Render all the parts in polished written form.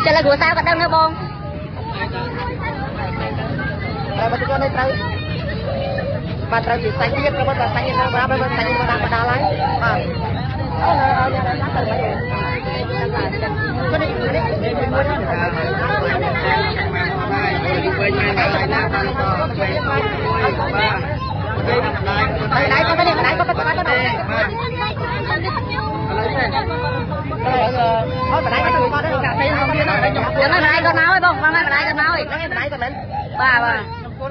จะละหัวซาก็ดังนะบองมาทุกคนได้ត្រូវបាទត្រូវជាសាច់ទៀតក៏មិនតែសាច់ហ្នឹងបាទមិនសាច់ហ្នឹងបណ្ដាលហើយបាទអូនឲ្យអ្នកណាទៅមិនក៏នេះមួយវិញណាបានទៅដៃក៏ទៅដៃក៏ទៅបាទទៅអូបដៃក៏ទៅមកដែរកាពេលក្នុងទៀតហ្នឹងយ៉ាងណាដៃក៏ណៅហើយបងមកដៃក៏ណៅហើយហ្នឹងដៃក៏មិនបាទបាទអូន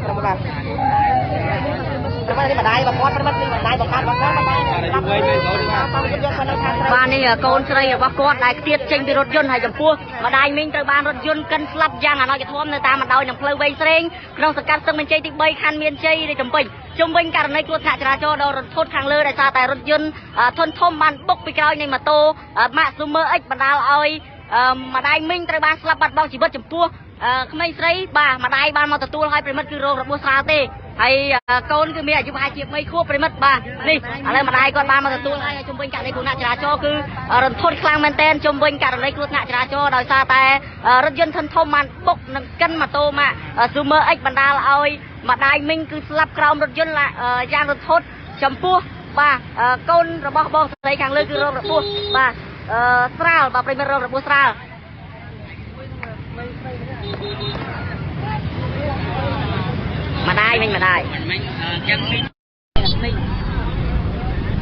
ក្រុមបាទនេះម្ដាយបងគាត់ប្រិមិត្តនេះម្ដាយបងកាត់បងគាត់បាននេះកូនស្រីរបស់គាត់ដែលទៀតចេញពីរថយន្តហើយចំពោះម្ដាយមីងត្រូវបានរថយន្តកិនស្លាប់យ៉ាងអណោចធម៌នៅតាមបណ្ដោយនឹងផ្លូវវែងស្រេងក្នុងសង្កាត់ស្ទឹងមានជ័យទី3ខណ្ឌមានជ័យរាជចំពេញជុំវិញករណីគ្រោះថ្នាក់ចរាចរណ៍ដ៏រន្ធត់ខាងលើដោយសារតែរថយន្តធុនធំបានបុកពីក្រោយនៃម៉ូតូ Max Zoomer X បណ្ដាលឲ្យម្ដាយមីងត្រូវបានស្លាប់បាត់បង់ជីវិតចំពោះក្មេងស្រីបាទម្ដាយបានមកទទួលឲ្យប្រិមិត្តគឺរោគរបួសស្រាលទេហើយកូនគឺមានអាយុប្រហែលជា3ខួបប្រិមិត្តបាទនេះឥឡូវម្ដាយគាត់បានមកទទួលឲ្យជុំវិញករណីគ្រោះថ្នាក់ចរាចរណ៍គឺរន្ធត់ខ្លាំងមែនទែនជុំវិញករណីគ្រោះថ្នាក់ចរាចរណ៍ដោយសារតែរថយន្តធុនធំបានបុកនឹងកិនម៉ូតូ Max Zoomer X បណ្ដាលឲ្យម្ដាយមីងគឺស្លាប់ក្រោមរថយន្តយ៉ាងរន្ធត់ចំពោះបាទកូនរបស់បងស្រីខាងលើគឺរោគរបួសបាទស្រាលបាទប្រិមិត្តរោគរបួសស្រាលម្ដាយវិញម្ដាយ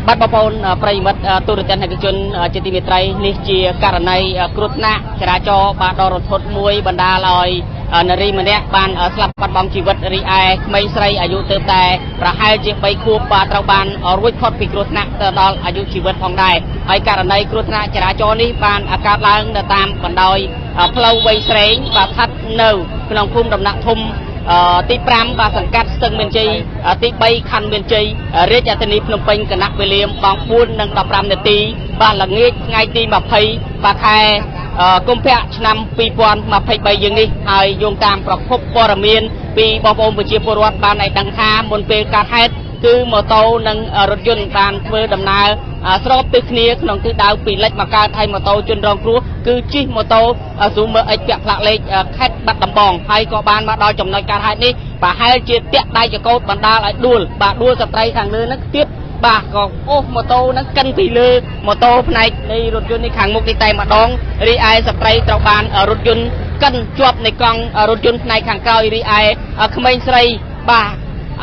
បាត់បងប្អូនប្រិមិត្តទូរទស្សនិកជនជាទីមេត្រីនេះជាករណីគ្រោះថ្នាក់ចរាចរណ៍បាទដ៏រន្ធត់មួយបណ្ដាលឲ្យនារីម្នាក់បានស្លាប់បាត់បង់ជីវិតរីឯក្មេងស្រីអាយុទើបតែប្រហែលជា3ខួបបាទត្រូវបានរួចផុតពីគ្រោះថ្នាក់ទៅដល់អាយុជីវិតផងដែរហើយករណីគ្រោះថ្នាក់ចរាចរណ៍នេះបានកើតឡើងនៅតាមបណ្ដោយផ្លូវវែងស្រេងបាទស្ថិតនៅក្នុងភូមិដំណាក់ធំទី5បាទសង្កាត់ស្ទឹងមានជ័យទី3ខណ្ឌមានជ័យរាជធានីភ្នំពេញគណៈវេលាម៉ោង 4:15 នាទីបាទល្ងាចថ្ងៃទី20បាទខែកុម្ភៈឆ្នាំ2023យើងនេះហើយយោងតាមប្រភពព័ត៌មានពីបងប្អូនប្រជាពលរដ្ឋបានឲ្យដឹងថាមុនពេលកើតហេតុគឺម៉ូតូនិងរថយន្តបានធ្វើដំណើរស្របទិសគ្នាក្នុងទិសដៅពីលិចមកកើតហើយម៉ូតូជនរងគ្រោះគឺជិះម៉ូតូ Zoomer X ពាក់ផ្លាកលេខខេត្តបាត់ដំបងហើយក៏បានមកដល់ចំណុចកើតហេតុនេះប្រហែលជាតាក់ដៃចកោតបណ្ដាលឲ្យដួលបាទដួលស្ត្រីខាងលើហ្នឹងទៀតបាទក៏អូសម៉ូតូហ្នឹងកិនពីលើម៉ូតូផ្នែកនៃរថយន្តនេះខាងមុខនេះតែម្ដងរីឯស្ត្រីត្រូវបានរថយន្តកិនជាប់នៃកង់រថយន្តផ្នែកខាងក្រោយរីឯក្មេងស្រីបាទ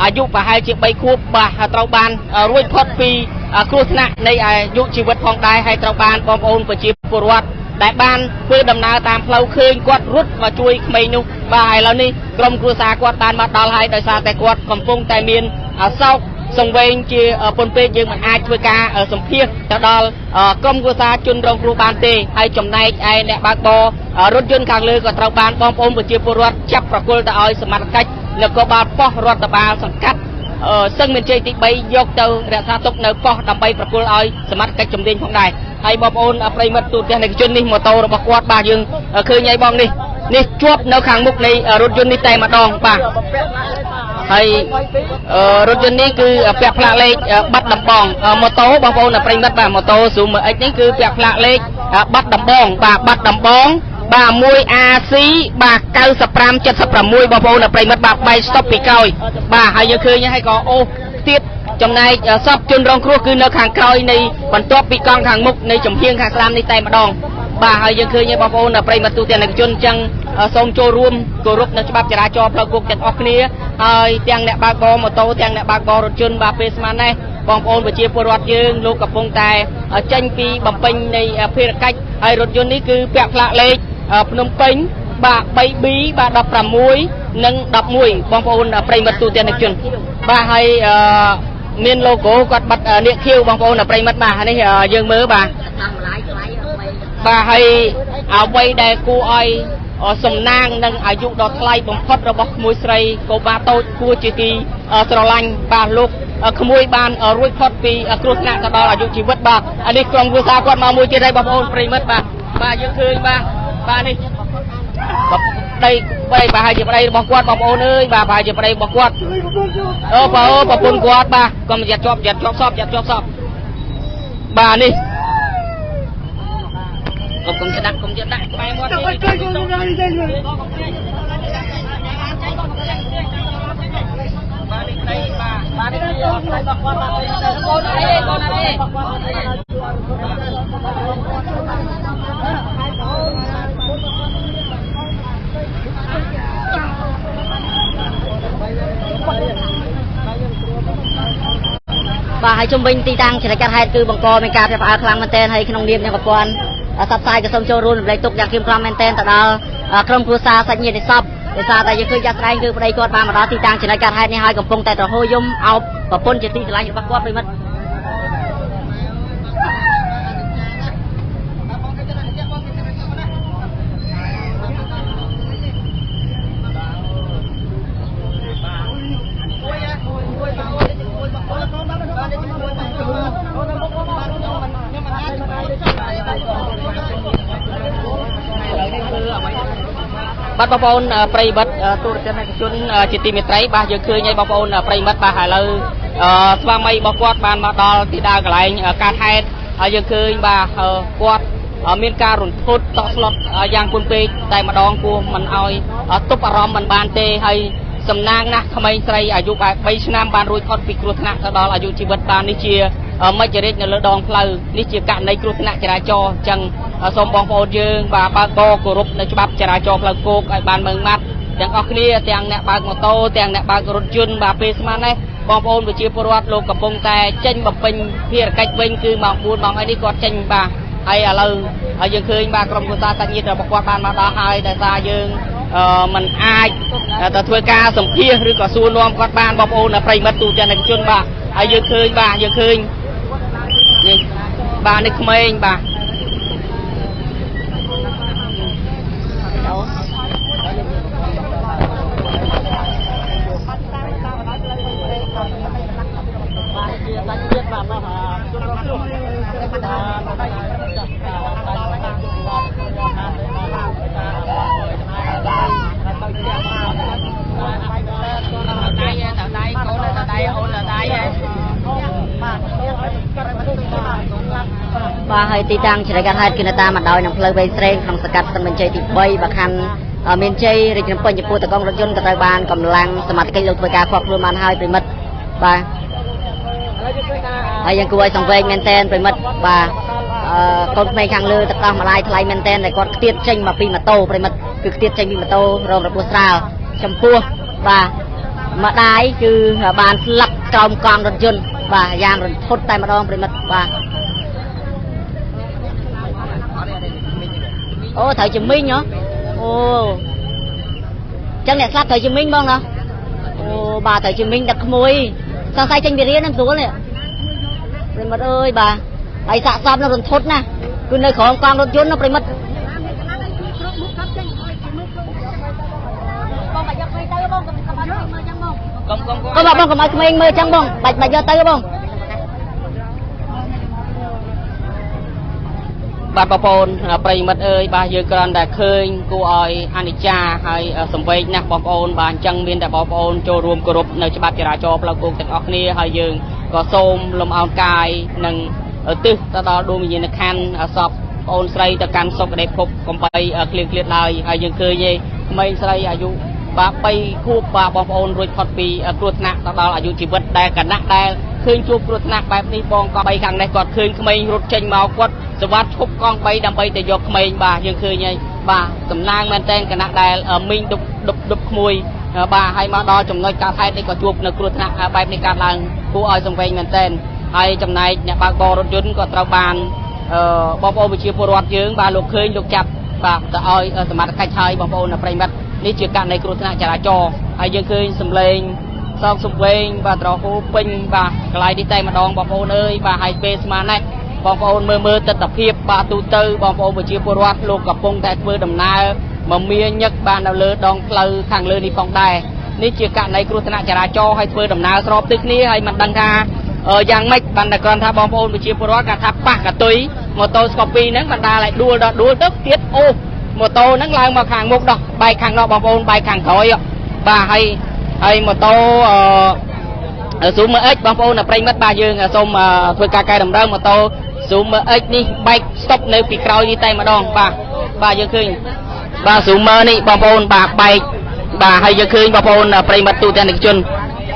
អាយុប្រហែលជា3ខួបបាទត្រូវបានរួចផុតពីគ្រោះថ្នាក់នៃអាយុជីវិតផងដែរហើយត្រូវបានបងប្អូនប្រជាពលរដ្ឋដែលបានធ្វើដំណើរតាមផ្លូវឃើញគាត់រត់មកជួយក្មេងនោះបាទឥឡូវនេះក្រុមគ្រួសារគាត់បានមកដល់ហើយដោយសារតែគាត់កំពុងតែមានសោកសង្វេងជាពន់ពេកយើងមិនអាចធ្វើការសម្ភាសទៅដល់ក្រុមគ្រួសារជនរងគ្រោះបានទេហើយចំណែកឯអ្នកបើកបររថយន្តខាងលើក៏ត្រូវបានបងប្អូនប្រជាពលរដ្ឋចាប់ប្រគល់ទៅឲ្យសមត្ថកិច្ចនគរបាលប៉ុស្តិ៍រដ្ឋបាលសង្កាត់ស្ទឹងមានជ័យទី3យកទៅរក្សាទុកនៅប៉ុស្តិ៍ដើម្បីប្រគល់ឲ្យសមត្ថកិច្ចជំនាញផងដែរហើយបងប្អូនប្រិមិត្តទូរទស្សនិកជននេះម៉ូតូរបស់គាត់បាទយើងឃើញហើយបងនេះជាប់នៅខាងមុខនៃរថយន្តនេះតែម្ដងបាទហើយរថយន្តនេះគឺពាក់ផ្លាកលេខបាត់ដំបងម៉ូតូបងប្អូនប្រិមិត្តបាទម៉ូតូ Zoomer X នេះគឺពាក់ផ្លាកលេខបាត់ដំបងបាទបាត់ដំបងបាទ 1AC បាទ9576បងប្អូនប្រិមិត្តបាទបែកស្តុបពីក្រោយបាទហើយយើងឃើញហើយក៏អូសទៀតចំណែកសពជនរងគ្រោះគឺនៅខាងក្រោយនៃបន្ទាប់ពីកង់ខាងមុខនៃចំហៀងខាងស្ដាំនេះតែម្ដងបាទហើយយើងឃើញបងប្អូនប្រិមិត្តទូទាំងជនអញ្ចឹងសូមចូលរួមគោរពនៅច្បាប់ចរាចរណ៍ផ្លូវគោកទាំងអស់គ្នាហើយទាំងអ្នកបើកបរម៉ូតូទាំងអ្នកបើកបររថយន្តបាទពេលស្មាននេះបងប្អូនប្រជាពលរដ្ឋយើងលោកកំពុងតែចេញពីបំពេញនៃភារកិច្ចហើយរថយន្តនេះគឺពាក់ផ្លាកលេខភ្នំពេញបាទ 3B បាទ16និង11បងប្អូនប្រិមិត្តទូទាំងជនបាទហើយមាន logo គាត់បាត់នាគខៀវបងប្អូនប្រិមិត្តបាទនេះយើងមើលបាទហើយអ្វីដែលគួរឲ្យសំណាងនិងអាយុដ៏ថ្លៃបំផុតរបស់ក្មួយស្រីកូបាតូចគួរជាទីស្រឡាញ់បាទលោកក្មួយបានរួចផុតពីគ្រោះថ្នាក់ទៅដល់អាយុជីវិតបាទនេះក្រុមគ្រួសារគាត់មកមួយទៀតហើយបងប្អូនប្រិមិត្តបាទយើងឃើញបាទនេះប្តីប្រហែលជាប្តីរបស់គាត់បងប្អូនអើយបាទប្រហែលជាប្តីរបស់គាត់ប្រពន្ធគាត់បាទកុំយ៉ាត់ជាប់សពបាទនេះកុំ đặt cùng chưa đặt bài một bà hãy trung bình ti tăng chỉ là các hai từ bằng co mình cà phê phải khlang men ten hay không niệm nha bà con sắp sai cái sông châu run lấy tục dạng kim khlang men ten tại đó không cua xa sạch nhiệt để sập để xa tại vì cứ giặc đây cứ đây con ba mà đó ti tăng chỉ là các hai này hai cầm phong tại tờ hôi yum ao và pôn chỉ ti lại những bà con đi mất bắt bà con prey bắt tu trên này chun chỉ tìm một trái ba giờ khơi nhảy bà con prey bắt ba hải lư xoang mây bà quạt bàn mà đo thì đa cái lại ca thay giờ khơi ba quạt miền ca rụng phút tọt lọt giang quân pe tại mà đong của mình oi túp arom mình bàn tê hay sầm nang naทำไมใส่อายุไปชนะบานรุ่ยทอดปีกรุธนะตลอดอายุชีวิตบานนี่เชียไม่จะเรียกเนื้อดองเพลนี่เชียการในกรุธนะจราจรจังสมบองโอดยืงบาบาโกกรุบในฉบับจราจรเพลโกกไอบานเมืองมัดอย่างออกนี่เตียงเนี่ยบางมอโต้เตียงเนี่ยบางรถยนต์บาเปสมาเนี่ยบองโอนไปเชียปรวัตโลกับปงแต่เจนแบบเป็นเพียรกัดเวงคือมองบูนมองไอ้นี่ก็เจนบาไอ้อะไรยังเคยบากรมกุศลตัดยีแต่บอกว่าบานมาตาไฮแต่ตายังมันอายแต่ถ้วยกาสมเพียหรือก็ส่วนรวมกัดบ้านบอมโอนไปมาตูจันทร์ชนบ่าไอ้ยังเคยบ่ายังเคยนี่บ่าในขมายบ่าbà hay ti tăng chỉ là các hai kia ta mặt đòi nằm phơi bay sen trong sạc sân bên chơi thì bay bạc hành miền chơi rồi chúng tôi nhập từ con rắn run từ bàn cầm lăngสมัติcây lục với cả khoác luôn màn hai bị mất bàยังกูไอ้สองเวงเมนเทนไปมัดบ่าคนไม่ขังลือตะกองมาไล่ทลายเมนเทนแต่ก็เตี้ยเจงมาปีมาโตไปมัดคือเตี้ยเจงปีมาโตรองระบบสาวชมพูบ่ามาได้คือบานหลักจอมกองรถยนต์บ่ายางรถทดแต่มาดองไปมัดบ่าโอ้thời chứng minh nhá ô chẳng lẽ slap thời chứng minh bông nào ô bà thời chứng minh đặt môi sao sai tranh biệt riêng em xuống này rồi mất ơi bà ai xạ xăm nó còn thốt nè cứ nơi khó con nó chốn nó phải mất có bà bông có mà mình mơ trăng bông bạch bạch cho tay bông bà bà bồn bày mật ơi bà giờ còn đã khơi cô ơi Anisha hay sầm vây nè bà bồn bà chân miên đã bà bồn cho rùm cô rụp nơi cho bà chả cho bà cô tận óc nia hay dừng có xôm lồng ao cài nâng ở tư ta đó đôi mình nhìn khăn sọp bồn xây ta can sọp đẹp phục còn bay clear clear lại hay dừng khơi gì mấy xâyอายุbà bay khu bà bồn rồi thoát bị cột nặng ta đó làอายุชีวิตได้กันนักได้คืนจูบครุฑหนักแบบนี้บองก็ไปขังในกอดคืนขมิ้นรถเชงเมากอดสวัสดิ์ทุบกองไปดำไปแต่ยกขมิ้นบ่ายังคืนไงบ่าสำนางมันแจ้งกันนักได้มิ่งดุบขมุยบ่าให้มาดอจำนวนการไทยในกอดจูบในครุฑหนักแบบในการลังผู้อ้อยสมเวงมันแจ้งให้จำนายเนี่ยบางบอรถยนต์ก็ตระบานบอมโอวิชิปรวัตยืงบ่าลูกคืนลูกจับบ่าแต่อ้อยสมัติใครใช้บอมโอในประเทศนี่เชื่อการในครุฑหนักจราจรให้ยังคืนสำเร็จสองสมเวงบ่าตรอหูปิงบ่ากลายดีใจมาดองบอมโอเนยบ่าให้เปสมาในบองโอนมือตัดตะเพียบบาตูเตอร์บองโอนไปเชียร์ปวดลูกกับปงแต่เพื่อดำนามาเมียยักบานเอาเลือดองเลือขังเลือนี่ฟองได้นี่เชื่อการในครูธนาจราจรให้เพื่อดำนาสอบตึกนี้ให้มันดังท่ายังไม่บันดาการท่าบองโอนไปเชียร์ปวดกับทับปากกับตุยมอโตสกอปีนั้นบันดาlại đua tức tiết ôมอโตนั้นลางมาขังมุกดอกใบขังดอกบองโอนใบขังถอยบ่าให้มอโตสูงมาเอ็กบองโอนไปมัดบ่ายืงส้มเพื่อการดำเนินมอโตซูมเอ็กนี่ใบสต็อปในปีกเราดีใจมาดองป่ะ បាទយើងឃើញបាទស៊ូមឺនេះបងប្អូនបាទបែកបាទហើយយើងឃើញបងប្អូនប្រិមត្តទូទាំងជន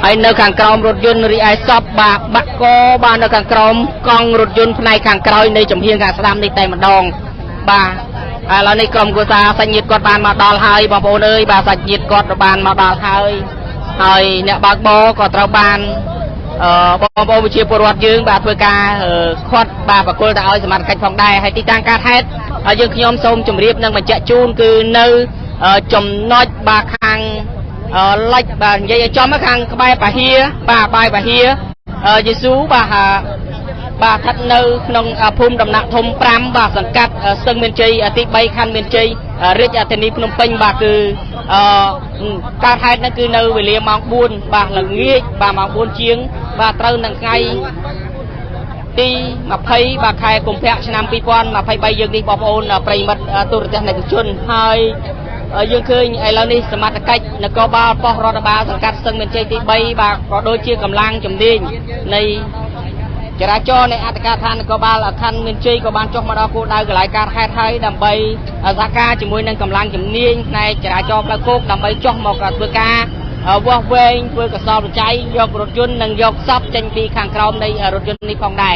ហើយនៅខាងក្រោមរថយន្តរីឯសពបាទបាក់កបាទនៅខាងក្រោមកង់រថយន្តផ្នែកខាងក្រោយនៃចំហៀងខាងស្ដាំនេះតែម្ដងបាទឥឡូវនេះក្រុមគូសាសាច់ញាតិគាត់បានមកដល់ហើយបងប្អូនអើយបាទសាច់ញាតិគាត់បានមកដល់ហើយអ្នកបើកបរក៏ត្រូវបានបងប្អូនវិជាពលរដ្ឋយើងបាទធ្វើការខាត់បាទបកគលទៅឲ្យសមត្ថកិច្ចផងដែរហើយទីតាំងការហេតុយើងខ្ញុំសូមជម្រាបនិងបញ្ជាក់ជូនគឺនៅចំណុចបាទខាងលិចបាទនិយាយឲ្យចំខាងក្បែរបាហាបាទបាយបាហាយេស៊ូបាទបាទស្ថិតនៅក្នុងភូមិដំណាក់ធំ5បាទសង្កាត់ស្ទឹងមានជ័យទី3ខណ្ឌមានជ័យរាជធានីភ្នំពេញបាទគឺកើតហេតុហ្នឹងគឺនៅវេលាម៉ោង4បាទល្ងាចបាទម៉ោង4ជាងបាទត្រូវនឹងថ្ងៃទី20បាទខែកុម្ភៈឆ្នាំ2023យើងនេះបងប្អូនប្រិមិត្តទូរទស្សនិកជនហើយយើងឃើញឥឡូវនេះសមត្ថកិច្ចនគរបាលប៉ុស្តិ៍រដ្ឋបាលសង្កាត់ស្ទឹងមានជ័យទី3បាទក៏ដូចជាកម្លាំងជំនាញនៃចរាចរណ៍នៃអធិការឋាននគរបាលខណ្ឌមានជ័យក៏បានចុះមកដល់គោលដៅកន្លែងកើតហេតុហើយដើម្បីសហការជាមួយនឹងកម្លាំងជំនាញផ្នែកចរាចរណ៍ផ្លូវគោកដើម្បីចុះមកធ្វើការវាស់វែងធ្វើកសលបច្ច័យយករថយន្តនិងយកសពចេញពីខាងក្រោមនៃរថយន្តនេះផងដែរ